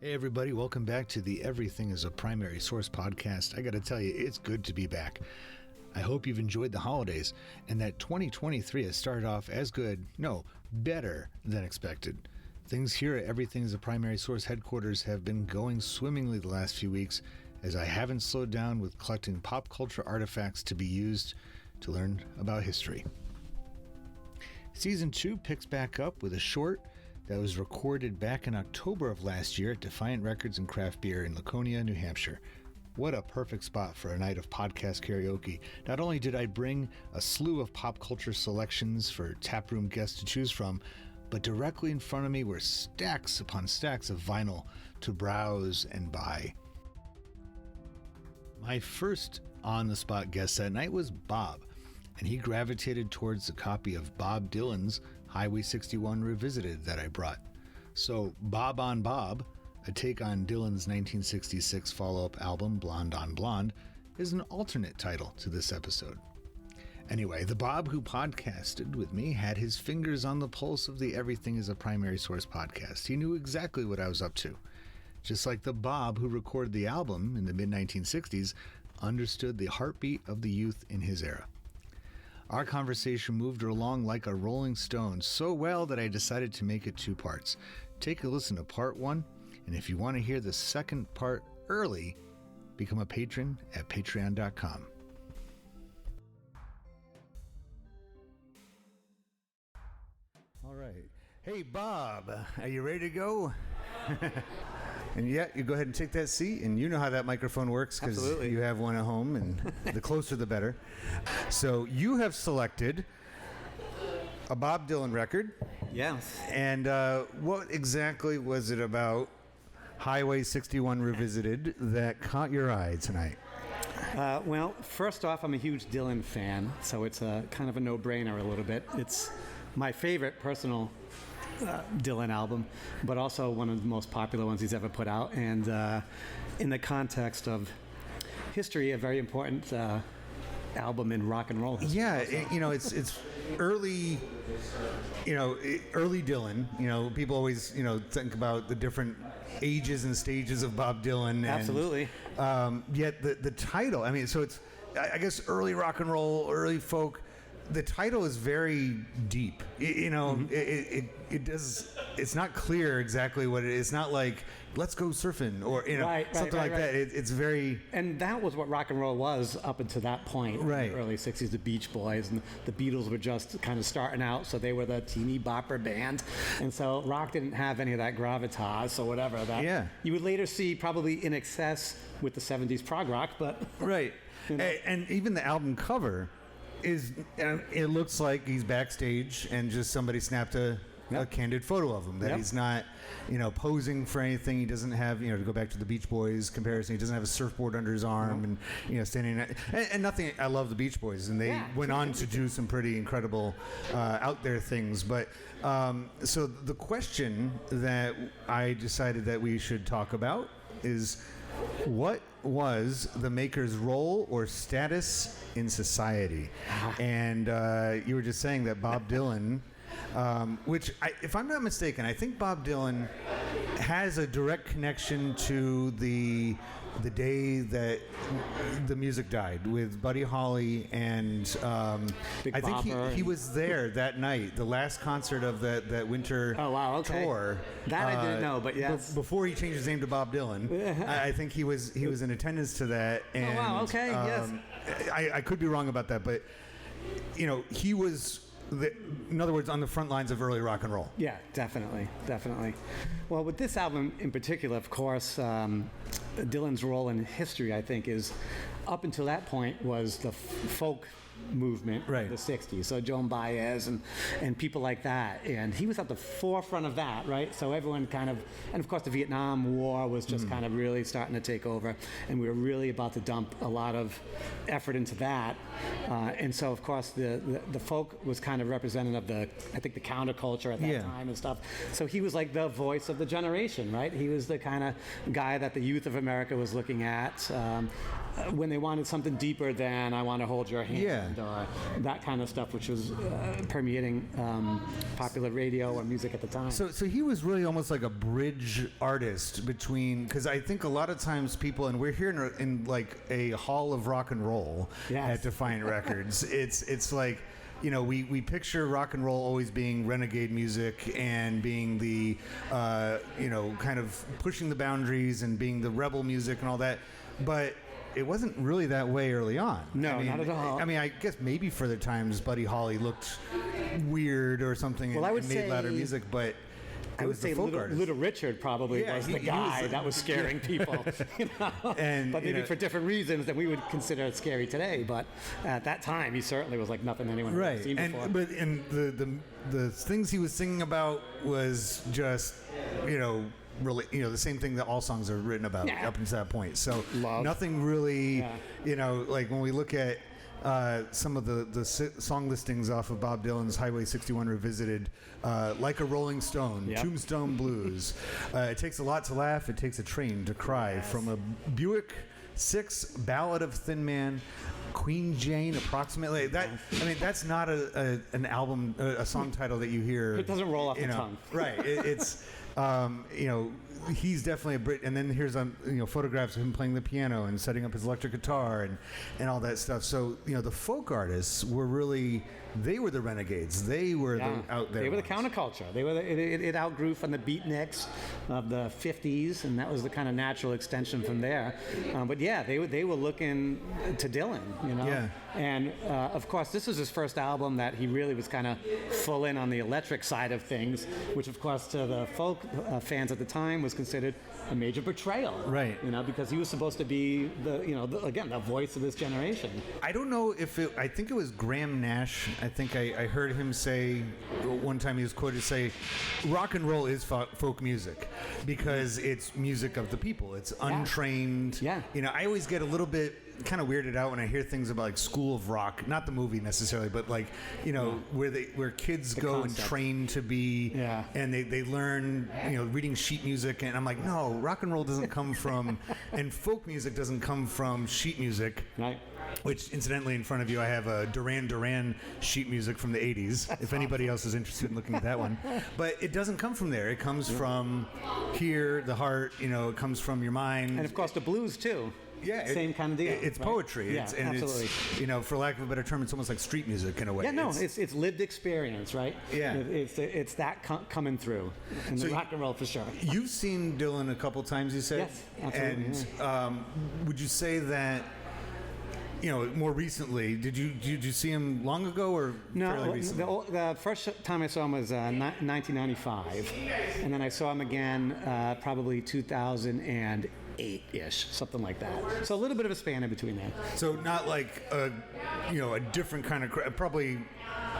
Hey everybody, welcome back to the Everything is a Primary Source podcast. I gotta tell you, it's good to be back. I hope you've enjoyed the holidays and that 2023 has started off as good, no, better than expected. Things here at Everything is a Primary Source headquarters have been going swimmingly the last few weeks as I haven't slowed down with collecting pop culture artifacts to be used to learn about history. Season 2 picks back up with a short that was recorded back in October of last year at Defiant Records and Craft Beer in Laconia, New Hampshire. What a perfect spot for a night of podcast karaoke. Not only did I bring a slew of pop culture selections for taproom guests to choose from, but directly in front of me were stacks upon stacks of vinyl to browse and buy. My first on-the-spot guest that night was Bob, and he gravitated towards the copy of Bob Dylan's Highway 61 Revisited that I brought. So Bob on Bob, a take on Dylan's 1966 follow-up album Blonde on Blonde, is an alternate title to this episode. Anyway, the Bob who podcasted with me had his fingers on the pulse of the Everything is a Primary Source podcast. He knew exactly what I was up to. Just like the Bob who recorded the album in the mid-1960s understood the heartbeat of the youth in his era. Our conversation moved along like a rolling stone so well that I decided to make it 2 parts. Take a listen to part 1, and if you want to hear the second part early, become a patron at patreon.com. All right. Hey, Bob, are you ready to go? And yeah, you go ahead and take that seat, and you know how that microphone works because you have one at home, and the closer the better. So you have selected a Bob Dylan record. Yes. And what exactly was it about Highway 61 Revisited that caught your eye tonight? Well, first off, I'm a huge Dylan fan, so it's a kind of a no-brainer a little bit. It's my favorite personal Dylan album, but also one of the most popular ones he's ever put out, and in the context of history, a very important album in rock and roll history. Yeah, it's early, early Dylan. People always, think about the different ages and stages of Bob Dylan. And, absolutely. Yet the title, so it's, I guess, early rock and roll, early folk. The title is very deep. It does. It's not clear exactly what it is. It's not like "Let's go surfing" or something like that. It's very. And that was what rock and roll was up until that point. Right. In the early '60s, the Beach Boys and the Beatles were just kind of starting out, so they were the teeny bopper band, and so rock didn't have any of that gravitas or whatever that you would later see probably in excess with the '70s prog rock, but right. And even the album cover. It looks like he's backstage and just somebody snapped a candid photo of him, that he's not posing for anything. He doesn't have to go back to the Beach Boys comparison, he doesn't have a surfboard under his arm and standing and nothing. I love the Beach Boys, and they went on to do some pretty incredible out there things, but so the question that I decided that we should talk about is, what was the maker's role or status in society? And you were just saying that Bob Dylan, which, if I'm not mistaken, I think Bob Dylan has a direct connection to the day that the music died with Buddy Holly, and I think he was there that night, the last concert of that winter tour. That I didn't know, but yes. Before he changed his name to Bob Dylan, I think he was in attendance to that. And, yes. I could be wrong about that, but he was. In other words, on the front lines of early rock and roll. Yeah, definitely. Well, with this album in particular, of course, Dylan's role in history, I think, is up until that point was the folk movement of the 60s. So Joan Baez and people like that. And he was at the forefront of that, right? So everyone kind of, and of course the Vietnam War was just kind of really starting to take over. And we were really about to dump a lot of effort into that. And so, of course, the folk was kind of representative of the counterculture at that time and stuff. So he was like the voice of the generation, right? He was the kind of guy that the youth of America was looking at. when they wanted something deeper than "I Want to Hold Your Hand" or that kind of stuff, which was permeating popular radio or music at the time. So he was really almost like a bridge artist between, because I think a lot of times people, and we're here in like a hall of rock and roll at Defiant Records. It's like, you know, we picture rock and roll always being renegade music and being the, you know, kind of pushing the boundaries and being the rebel music and all that. But it wasn't really that way early on. No, I mean, not at all. I mean, I guess maybe for the times Buddy Holly looked weird or something and made louder music, but I would say Little Richard probably was the guy that was scaring people, you know? But maybe for different reasons that we would consider scary today. But at that time, he certainly was like nothing anyone had ever seen before. But the things he was singing about was just, you know, really, you know, the same thing that all songs are written about up until that point. So nothing really, you know, like when we look at some of the song listings off of Bob Dylan's Highway 61 Revisited, Like a Rolling Stone, Tombstone Blues. It takes a lot to laugh, it takes a train to cry. From a Buick 6, Ballad of Thin Man, Queen Jane, approximately. That, I mean, that's not an album, a song title that you hear. It doesn't roll off the tongue. Right. It's, you know, he's definitely a Brit. And then here's you know, photographs of him playing the piano and setting up his electric guitar and all that stuff. So, you know, the folk artists were really, they were the renegades. They were the out there. They were the counterculture. They were it outgrew from the beatniks of the 50s, and that was the kind of natural extension from there. But yeah, they were looking to Dylan, you know. Yeah. And of course, this was his first album that he really was kind of full in on the electric side of things, which of course to the folk fans at the time was considered a major betrayal. Right. You know, because he was supposed to be again, the voice of this generation. I don't know if I think it was Graham Nash. I think I heard him say one time, he was quoted say, rock and roll is folk music because it's music of the people. It's untrained. Yeah. You know, I always get a little bit kind of weirded out when I hear things about like School of Rock, not the movie necessarily, but like, you know, where kids go and train to be, and they learn, you know, reading sheet music, and I'm like, no, rock and roll doesn't come from, and folk music doesn't come from sheet music. Right. Which, incidentally, in front of you, I have a Duran Duran sheet music from the 80s, if anybody else is interested in looking at that one. But it doesn't come from there. It comes from here, the heart, you know, it comes from your mind. And, of course, the blues, too. Yeah, same kind of deal. It's poetry. Yeah, absolutely. It's, you know, for lack of a better term, it's almost like street music in a way. Yeah, no, it's lived experience, right? Yeah. It's that coming through in the rock and roll for sure. You've seen Dylan a couple times, you said? Yes, absolutely. And would you say that, you know, more recently, did you see him long ago or fairly recently? The first time I saw him was 1995, and then I saw him again probably 2008-ish, something like that. So a little bit of a span in between there. So not like a different kind of probably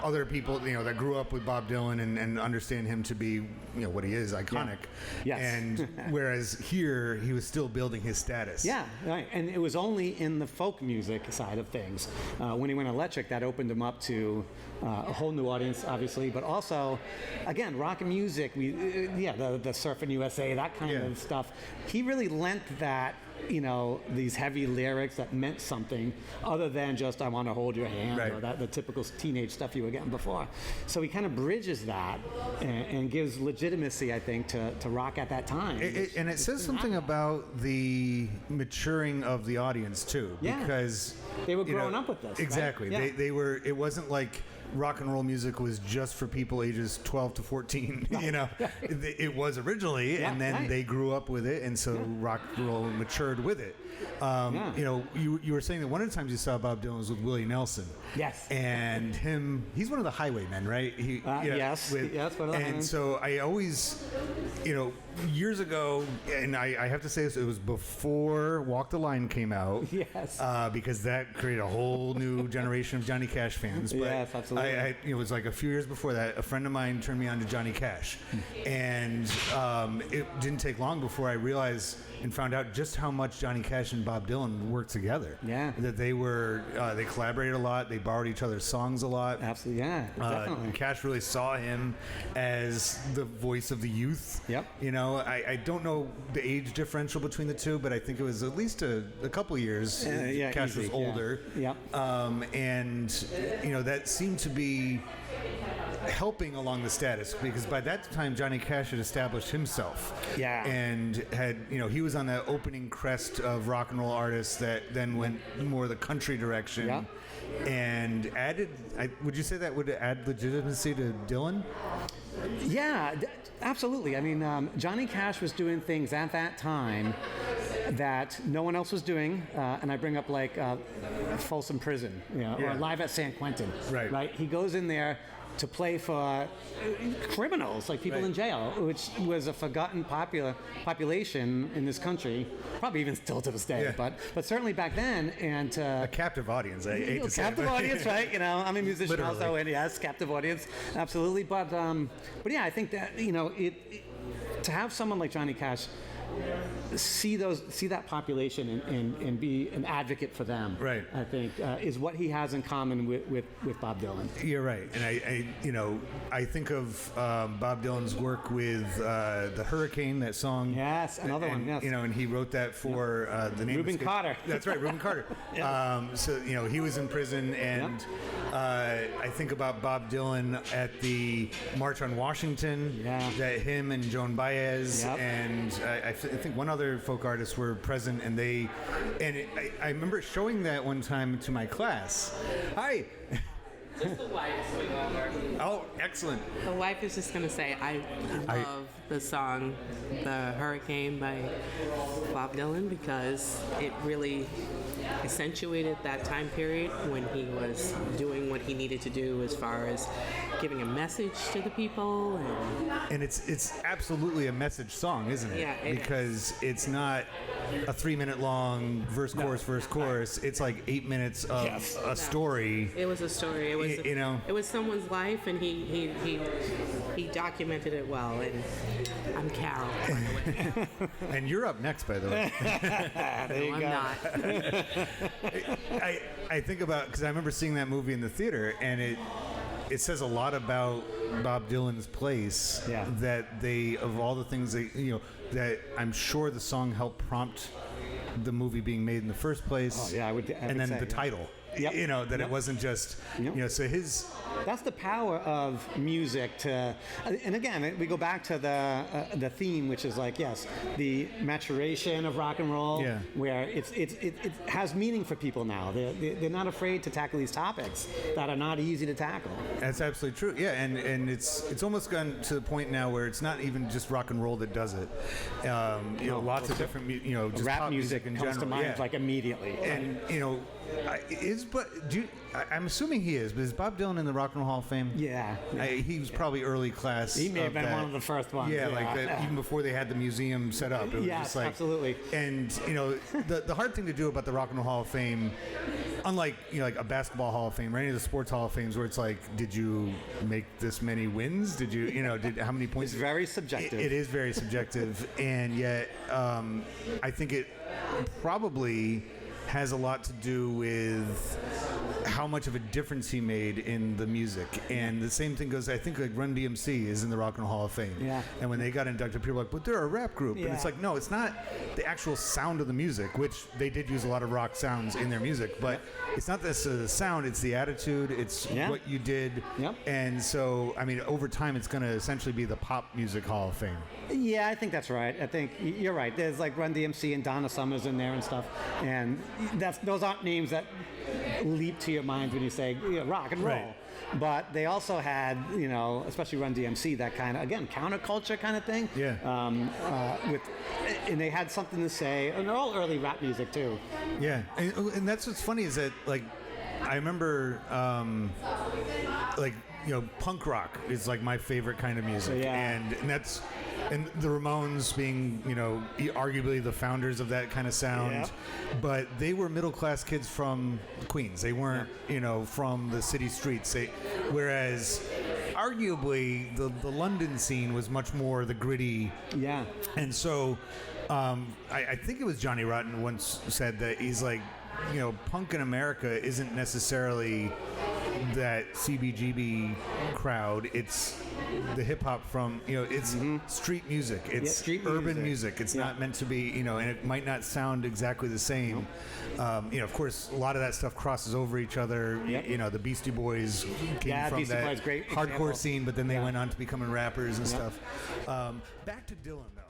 other people, you know, that grew up with Bob Dylan and understand him to be, you know, what he is, iconic. Yeah. Yes. And whereas here, he was still building his status. Yeah, right. And it was only in the folk music side of things. When he went electric, that opened him up to a whole new audience, obviously, but also, again, rock and music, the Surfing USA, that kind of stuff. He really lent that, you know, these heavy lyrics that meant something other than just "I want to hold your hand" or the typical teenage stuff you were getting before. So he kind of bridges that and gives legitimacy, I think, to rock at that time. And it says something about the maturing of the audience too, because they were growing up with this. Exactly. Right? Yeah. They were. It wasn't like rock and roll music was just for people ages 12 to 14. You know, it was originally, and then they grew up with it, and so rock and roll matured with it. You know, you were saying that one of the times you saw Bob Dylan was with Willie Nelson. Yes. And he's one of the Highwaymen, right? Yes. One of the and so I always, you know, years ago, and I have to say this, it was before Walk the Line came out. Yes. Because that created a whole new generation of Johnny Cash fans. But, yes, absolutely. absolutely. It was like a few years before that, a friend of mine turned me on to Johnny Cash. And it didn't take long before I realized and found out just how much Johnny Cash and Bob Dylan worked together. Yeah. That they collaborated a lot. They borrowed each other's songs a lot. Absolutely, yeah, definitely. Cash really saw him as the voice of the youth. Yep. I don't know the age differential between the two, but I think it was at least a couple years. Cash easy, was older. Yeah. And that seemed to be helping along the status, because by that time Johnny Cash had established himself. Yeah. And had, he was on the opening crest of rock and roll artists that then went more the country direction. Yeah. And would you say that would add legitimacy to Dylan? Yeah, absolutely. I mean, Johnny Cash was doing things at that time that no one else was doing, and I bring up like Folsom Prison, or Live at San Quentin. Right. He goes in there to play for criminals, like people in jail, which was a forgotten population in this country, probably even still to this day, but certainly back then. And a captive audience, I hate to say. Captive audience, right? I'm a musician Literally. also, and yes, captive audience, absolutely. But yeah, I think that to have someone like Johnny Cash see that population and be an advocate for them, right, I think is what he has in common with Bob Dylan. You're right, and I think of Bob Dylan's work with the Hurricane, that song. Yes, another one. Yes, and he wrote that for the name Reuben Carter. That's right, Reuben Carter. So he was in prison, and I think about Bob Dylan at the March on Washington. Yeah. That him and Joan Baez and I think one other folk artist were present, and I remember showing that one time to my class. Hi. Just the wife going over. Oh, excellent. The wife is just going to say, I love the song The Hurricane by Bob Dylan, because it really accentuated that time period when he was doing what he needed to do as far as giving a message to the people. And it's absolutely a message song, isn't it? Yeah. Because it's not a 3-minute long verse, chorus. It's like 8 minutes of a story. It was a story. It was it was someone's life, and he documented it well. And I'm Carol, by the way. And you're up next, by the way. I'm not. I think about, because I remember seeing that movie in the theater, and it says a lot about Bob Dylan's place. Yeah. That of all the things that I'm sure the song helped prompt the movie being made in the first place. Oh yeah, I would and then say, the title. Yep. It wasn't just so his. That's the power of music to, and again, we go back to the theme, which is like, yes, the maturation of rock and roll, where it has meaning for people now. They're not afraid to tackle these topics that are not easy to tackle. That's absolutely true. Yeah, and it's almost gone to the point now where it's not even just rock and roll that does it. Lots of different, just rap pop music in comes general. to mind like immediately. And I'm assuming he is, but is Bob Dylan in the Rock and Roll Hall of Fame? Yeah. He was probably early class. He may have been one of the first ones. Yeah, like even before they had the museum set up. It was just like, absolutely. And the hard thing to do about the Rock and Roll Hall of Fame, unlike like a basketball Hall of Fame or any of the sports Hall of Fames, where it's like, did you make this many wins? Did you did how many points? It's very subjective. It is very subjective, and yet I think it probably has a lot to do with how much of a difference he made in the music. And the same thing goes, I think, like Run DMC is in the Rock and Roll Hall of Fame. Yeah. And when they got inducted, people were like, but they're a rap group. And it's like, no, it's not the actual sound of the music, which they did use a lot of rock sounds in their music, but it's not the sound, it's the attitude, it's what you did. Yep. And so, I mean, over time, it's going to essentially be the Pop Music Hall of Fame. Yeah, I think that's right. I think you're right. There's like Run DMC and Donna Summers in there and stuff. And those aren't names that leap to your mind when you say rock and roll. Right. But they also had, especially Run DMC, that kind of, again, counterculture kind of thing. Yeah. And they had something to say. And they're all early rap music, too. Yeah. And that's what's funny is that, like, I remember, punk rock is like my favorite kind of music, and the Ramones being arguably the founders of that kind of sound, but they were middle class kids from Queens. They weren't from the city streets. Whereas arguably the London scene was much more the gritty. Yeah, and so I think it was Johnny Rotten once said that he's like, punk in America isn't necessarily that CBGB crowd. It's the hip hop from it's street music. It's street urban music. It's not meant to be and it might not sound exactly the same. Of course, a lot of that stuff crosses over each other. The Beastie Boys came from Beastie that Boys, great hardcore example. scene, but then they went on to becoming rappers and stuff. Back to Dylan though.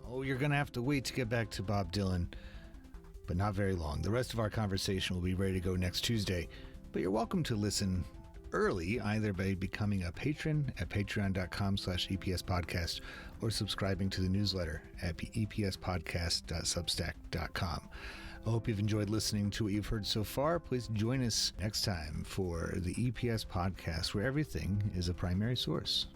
Oh, you're gonna have to wait to get back to Bob Dylan. But not very long. The rest of our conversation will be ready to go next Tuesday. But you're welcome to listen early, either by becoming a patron at patreon.com/EPSpodcast or subscribing to the newsletter at epspodcast.substack.com. I hope you've enjoyed listening to what you've heard so far. Please join us next time for the EPS Podcast, where everything is a primary source.